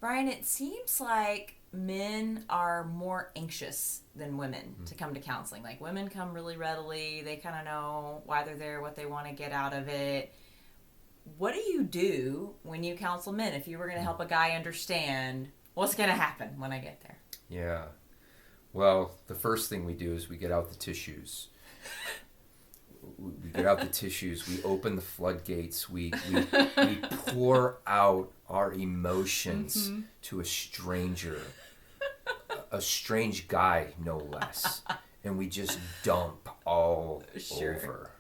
Bryan, it seems like men are more anxious than women to come to counseling. Like women come really readily, they kind of know why they're there, what they want to get out of it. What do you do when you counsel men if you were going to help a guy understand what's going to happen when I get there? Yeah. Well, the first thing we do is we get out the tissues. We get out the tissues. We open the floodgates. We pour out our emotions to a stranger, a strange guy, no less. And we just dump all Sure. over.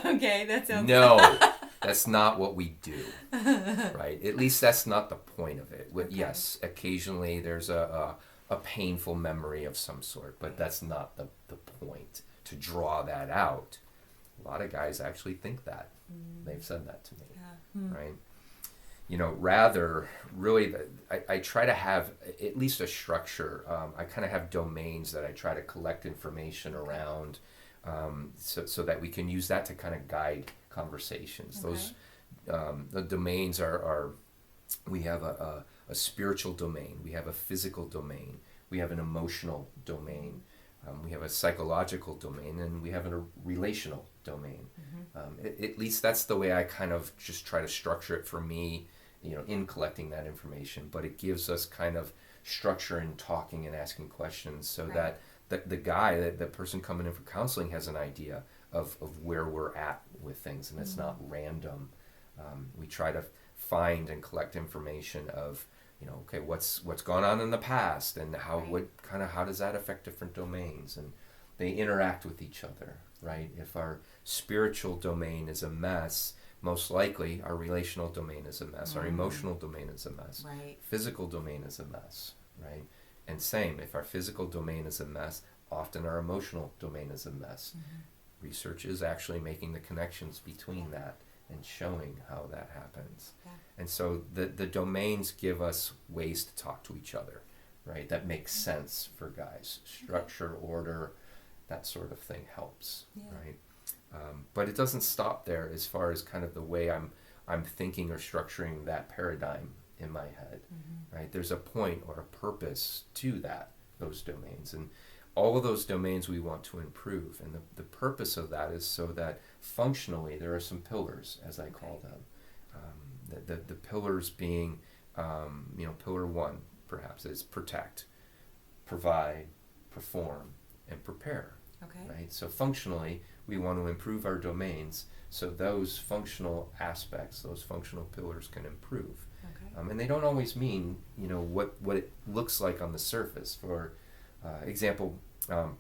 Okay, that sounds... No, that's not what we do, right? At least that's not the point of it. Okay. Yes, occasionally there's a painful memory of some sort, but that's not the point to draw that out. A lot of guys actually think that. They've said that to me, right? Rather, really, I try to have at least a structure. I kind of have domains that I try to collect information around, so that we can use that to kind of guide conversations. Okay. The domains are we have a spiritual domain, we have a physical domain, we have an emotional domain, we have a psychological domain, and we have a relational domain. At least that's the way I kind of just try to structure it for me, in collecting that information. But it gives us kind of structure in talking and asking questions, so Right. that the guy, the person coming in for counseling, has an idea of where we're at with things, and it's not random. We try to find and collect information of, okay, what's gone on in the past, and Right. how does that affect different domains, and they interact with each other, right? If our spiritual domain is a mess, most likely our relational domain is a mess, our emotional domain is a mess, Right. physical domain is a mess, right? And same, if our physical domain is a mess, often our emotional domain is a mess. Research is actually making the connections between that and showing how that happens. Yeah. And so the domains give us ways to talk to each other, right? That makes sense for guys. Structure, order, that sort of thing helps, Yeah. right? But it doesn't stop there as far as kind of the way I'm thinking or structuring that paradigm in my head, right? There's a point or a purpose to those domains. And all of those domains we want to improve. And the purpose of that is so that functionally there are some pillars, as I call them. The pillars being, pillar one, perhaps, is protect, provide, perform, and prepare. Okay. Right? So functionally, we want to improve our domains so those functional aspects, those functional pillars can improve. Okay. And they don't always mean, what it looks like on the surface. For example,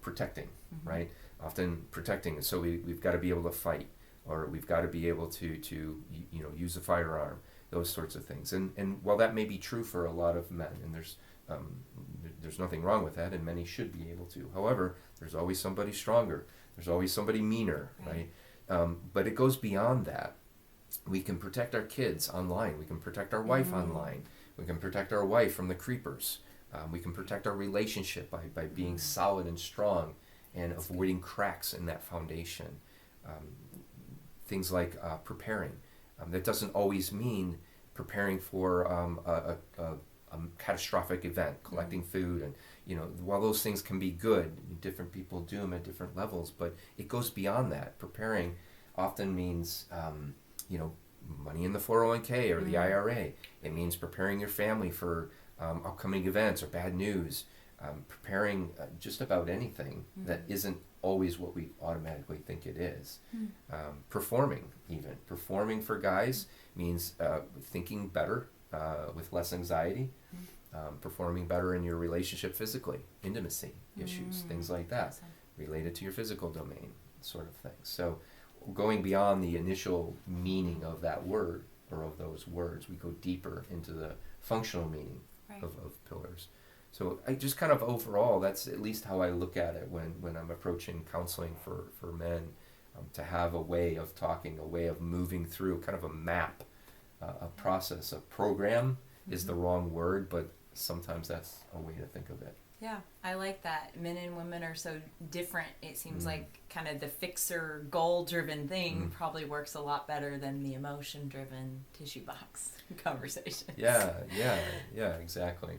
protecting, right? Often protecting, so we've got to be able to fight, or we've got to be able to use a firearm, those sorts of things. And while that may be true for a lot of men, and there's nothing wrong with that, and many should be able to. However, there's always somebody stronger. There's always somebody meaner, right? But it goes beyond that. We can protect our kids online. We can protect our wife online. We can protect our wife from the creepers. We can protect our relationship by being solid and strong and avoiding cracks in that foundation. Things like preparing. That doesn't always mean preparing for a catastrophic event, collecting food, and while those things can be good, different people do them at different levels, but it goes beyond that. Preparing often means money in the 401k or the IRA. It means preparing your family for upcoming events or bad news. Preparing just about anything that isn't always what we automatically think it is. Performing for guys means thinking better with less anxiety. Performing better in your relationship physically, intimacy issues, things like that, Awesome. related to your physical domain, sort of thing. So going beyond the initial meaning of that word or of those words, we go deeper into the functional meaning Right. of pillars. So I just kind of overall, that's at least how I look at it when I'm approaching counseling for men, to have a way of talking, a way of moving through, kind of a map, a process. A program is the wrong word, but sometimes that's a way to think of it. Yeah, I like that. Men and women are so different. It seems like kind of the fixer, goal-driven thing probably works a lot better than the emotion-driven tissue box conversation. Yeah, exactly.